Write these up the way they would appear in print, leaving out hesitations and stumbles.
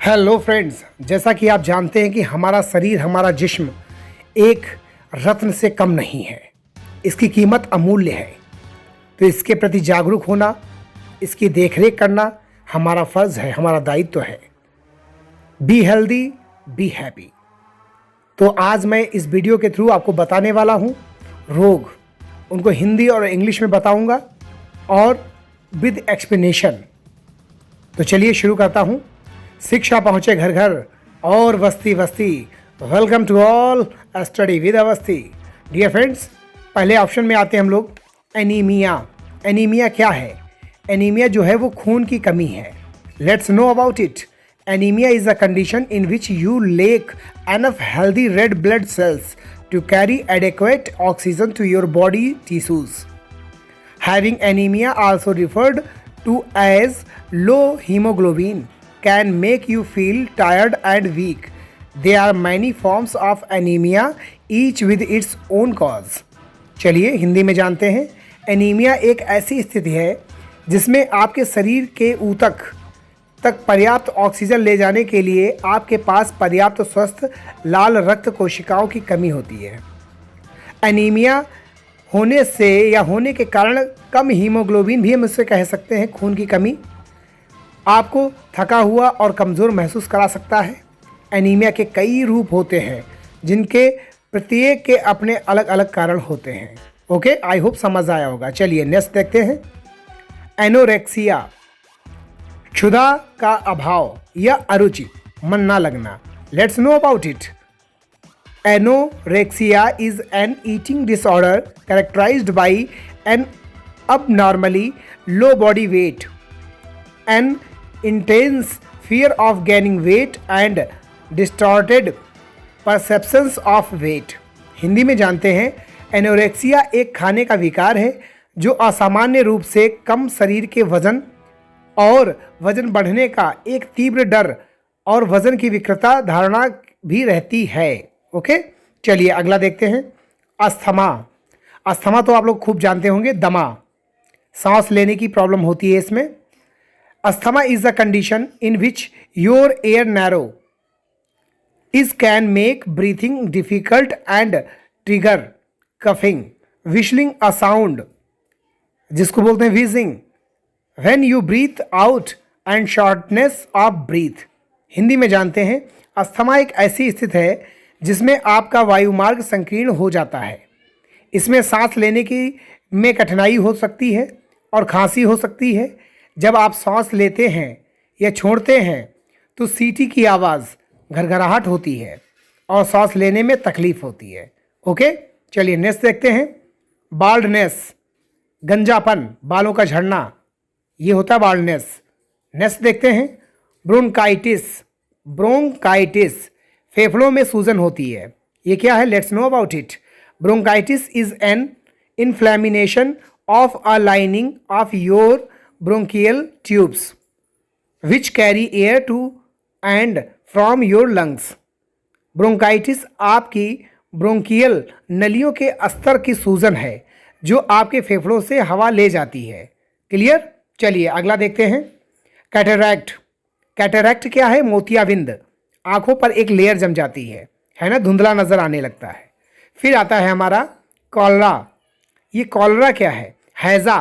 Hello friends, जैसा कि आप जानते हैं कि हमारा शरीर, हमारा जिस्म एक रत्न से कम नहीं है। इसकी कीमत अमूल्य है। तो इसके प्रति जागरूक होना, इसकी देखरेख करना हमारा फ़र्ज़ है, हमारा दायित्व है। Be healthy, be happy. तो आज मैं इस वीडियो के थ्रू आपको बताने वाला हूँ रोग, उनको हिंदी और इंग्लिश में बताऊँगा और विद एक्सप्लेनेशन। तो चलिए शुरू करता हूँ। शिक्षा पहुँचे घर घर और बस्ती बस्ती। Welcome to all study with Awasthi. Dear friends, पहले ऑप्शन में आते हैं हम लोग एनीमिया। एनीमिया क्या है? एनीमिया जो है वो खून की कमी है। Let's know about it. Anaemia is a condition in which you lack enough healthy red blood cells to carry adequate oxygen to your body tissues. Having anemia, also referred to as low hemoglobin, can make you feel tired and weak. There are many forms of anemia, each with its own cause. चलिए हिंदी में जानते हैं। Anaemia एक ऐसी स्थिति है जिसमें आपके शरीर के ऊतक तक पर्याप्त ऑक्सीजन ले जाने के लिए आपके पास पर्याप्त स्वस्थ लाल रक्त कोशिकाओं की कमी होती है। एनीमिया होने से या होने के कारण कम हीमोग्लोबिन भी हम इससे कह सकते हैं, खून की कमी, आपको थका हुआ और कमज़ोर महसूस करा सकता है। एनीमिया के कई रूप होते हैं जिनके प्रत्येक के अपने अलग अलग कारण होते हैं। ओके, आई होप समझ आया होगा। चलिए नेक्स्ट देखते हैं। एनोरेक्सिया, क्षुधा का अभाव या अरुचि, मन ना लगना। Let's know about it. Anorexia is an eating disorder characterized by an abnormally low body weight, an intense fear of gaining weight and distorted perceptions of weight। Hindi में जानते हैं, एनोरेक्सिया एक खाने का विकार है जो असामान्य रूप से कम शरीर के वजन और वजन बढ़ने का एक तीव्र डर और वजन की विकृता धारणा भी रहती है। ओके, चलिए अगला देखते हैं। अस्थमा। अस्थमा तो आप लोग खूब जानते होंगे, दमा, सांस लेने की प्रॉब्लम होती है इसमें। Asthma is a condition in which your air narrow is can make breathing difficult and trigger coughing, whistling a sound, जिसको बोलते हैं wheezing, when you breathe out and shortness of breath. Hindi में जानते हैं, अस्थमा एक ऐसी स्थिति है जिसमें आपका वायुमार्ग संकीर्ण हो जाता है। इसमें सांस लेने की में कठिनाई हो सकती है और खांसी हो सकती है। जब आप सांस लेते हैं या छोड़ते हैं तो सीटी की आवाज़, घरघराहट होती है और सांस लेने में तकलीफ होती है। ओके, चलिए नेक्स्ट देखते हैं। बाल्डनेस, गंजापन, बालों का झड़ना, ये होता है बाल्डनेस। नेक्स्ट देखते हैं। ब्रोंकाइटिस। ब्रोंकाइटिस, फेफड़ों में सूजन होती है। ये क्या है? Let's know about it. Bronchitis is an inflammation of a lining of your bronchial tubes which carry air to and from your lungs. Bronchitis आपकी ब्रोंकियल नलियों के अस्तर की सूजन है जो आपके फेफड़ों से हवा ले जाती है। क्लियर? चलिए अगला देखते हैं। कैटरैक्ट। कैटरैक्ट क्या है? मोतियाबिंद, आंखों पर एक लेयर जम जाती है ना, धुंधला नज़र आने लगता है। फिर आता है हमारा कॉलरा। ये कॉलरा क्या है? हैज़ा,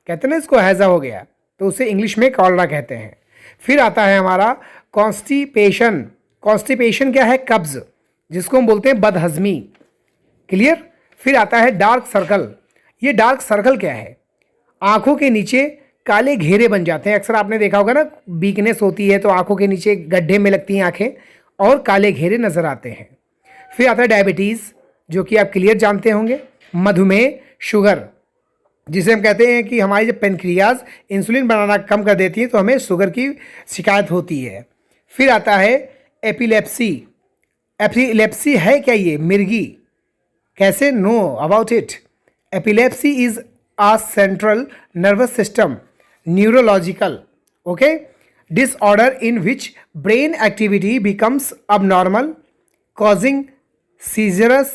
कहते हैं ना इसको, हैज़ा हो गया तो उसे इंग्लिश में कॉलरा कहते हैं। फिर आता है हमारा कॉन्स्टिपेशन। कॉन्स्टिपेशन क्या है? कब्ज़, जिसको हम बोलते हैं बदहज़मी। क्लियर? फिर आता है डार्क सर्कल। ये डार्क सर्कल क्या है? आंखों के नीचे काले घेरे बन जाते हैं। अक्सर आपने देखा होगा ना, वीकनेस होती है तो आंखों के नीचे गड्ढे में लगती हैं आंखें और काले घेरे नज़र आते हैं। फिर आता है डायबिटीज़, जो कि आप क्लियर जानते होंगे। मधुमेह, शुगर, जिसे हम कहते हैं कि हमारी जब पेनक्रियाज इंसुलिन बनाना कम कर देती है तो हमें शुगर की शिकायत होती है। फिर आता है एपिलेप्सी। एपिलेप्सी है क्या? ये मिर्गी। कैसे? No about it. Epilepsy is a central nervous system neurological disorder in which brain activity becomes abnormal, causing seizures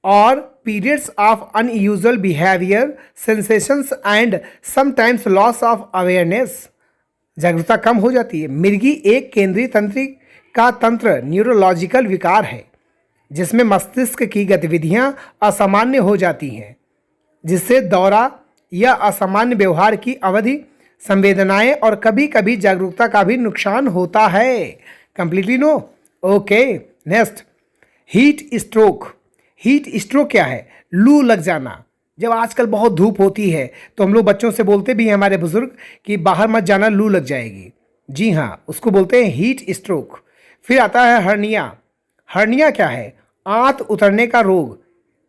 or periods of unusual behavior, sensations and sometimes loss of awareness। जागरूकता कम हो जाती है। मिर्गी एक केंद्रीय तंत्रिका तंत्र न्यूरोलॉजिकल विकार है जिसमें मस्तिष्क की गतिविधियां असामान्य हो जाती हैं, जिससे दौरा या असामान्य व्यवहार की अवधि, संवेदनाएं और कभी कभी जागरूकता का भी नुकसान होता है। Completely no. Okay, next, heat stroke. Heat stroke क्या है? लू लग जाना। जब आजकल बहुत धूप होती है तो हम लोग बच्चों से बोलते भी हैं, हमारे बुजुर्ग, कि बाहर मत जाना, लू लग जाएगी। जी हाँ, उसको बोलते हैं हीट स्ट्रोक। फिर आता है हर्निया। हर्निया क्या है? आंत उतरने का रोग,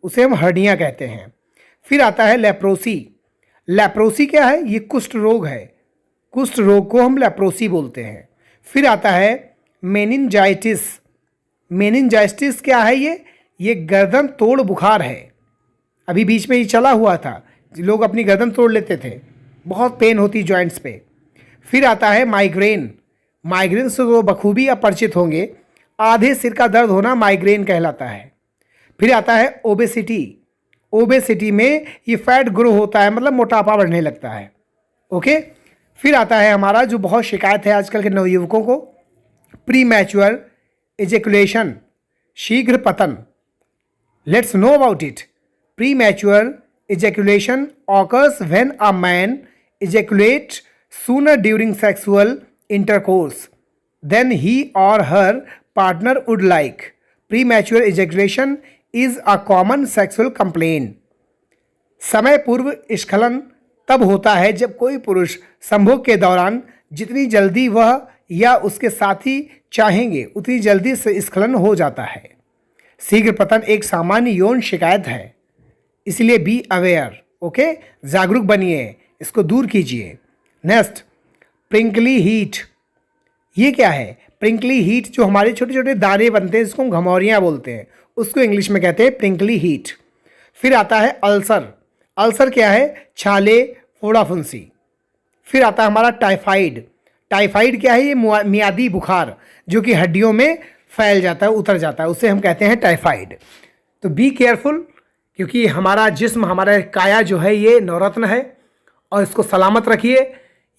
उसे हम हर्निया कहते हैं। फिर आता है लेप्रोसी। लेप्रोसी क्या है? ये कुष्ठ रोग है। कुष्ठ रोग को हम लेप्रोसी बोलते हैं। फिर आता है मेनिनजाइटिस। मेनिनजाइटिस क्या है? ये गर्दन तोड़ बुखार है। अभी बीच में ये चला हुआ था, लोग अपनी गर्दन तोड़ लेते थे, बहुत पेन होती जॉइंट्स पे। फिर आता है माइग्रेन। माइग्रेन से वो बखूबी आप परिचित होंगे, आधे सिर का दर्द होना माइग्रेन कहलाता है। फिर आता है ओबेसिटी। ओबेसिटी में ये फैट ग्रो होता है, मतलब मोटापा बढ़ने लगता है। ओके। फिर आता है हमारा जो बहुत शिकायत है आजकल के नवयुवकों को, प्री मैच्योर एजेकुलेशन, शीघ्र पतन। Let's know about it. Premature ejaculation occurs when a man ejaculates sooner during sexual intercourse than he or her partner would like. Premature ejaculation is a common sexual complaint. समय पूर्व स्खलन तब होता है जब कोई पुरुष संभोग के दौरान जितनी जल्दी वह या उसके साथी चाहेंगे उतनी जल्दी से स्खलन हो जाता है। शीघ्र पतन एक सामान्य यौन शिकायत है, इसलिए बी अवेयर। ओके, जागरूक बनिए, इसको दूर कीजिए। Next, prickly heat. ये क्या है? प्रिंकली हीट जो हमारे छोटे छोटे दाने बनते हैं, इसको हम घमौरियाँ बोलते हैं, उसको इंग्लिश में कहते हैं प्रिंकली हीट। फिर आता है अल्सर। अल्सर क्या है? छाले, फोड़ा फुंसी। फिर आता है हमारा टाइफाइड। टाइफाइड क्या है? ये मियादी बुखार जो कि हड्डियों में फैल जाता है, उतर जाता है, उसे हम कहते हैं टाइफाइड। तो बी केयरफुल, क्योंकि हमारा जिस्म, हमारा काया जो है ये नवरत्न है और इसको सलामत रखिए,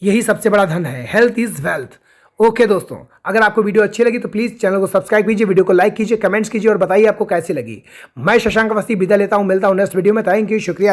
यही सबसे बड़ा धन है। Health is wealth. ओके दोस्तों, अगर आपको वीडियो अच्छी लगी तो प्लीज़ चैनल को सब्सक्राइब कीजिए, वीडियो को लाइक कीजिए, कमेंट्स कीजिए और बताइए आपको कैसी लगी। मैं शशांक अवस्थी विदा लेता हूँ, मिलता हूँ नेक्स्ट वीडियो में। थैंक यू, शुक्रिया।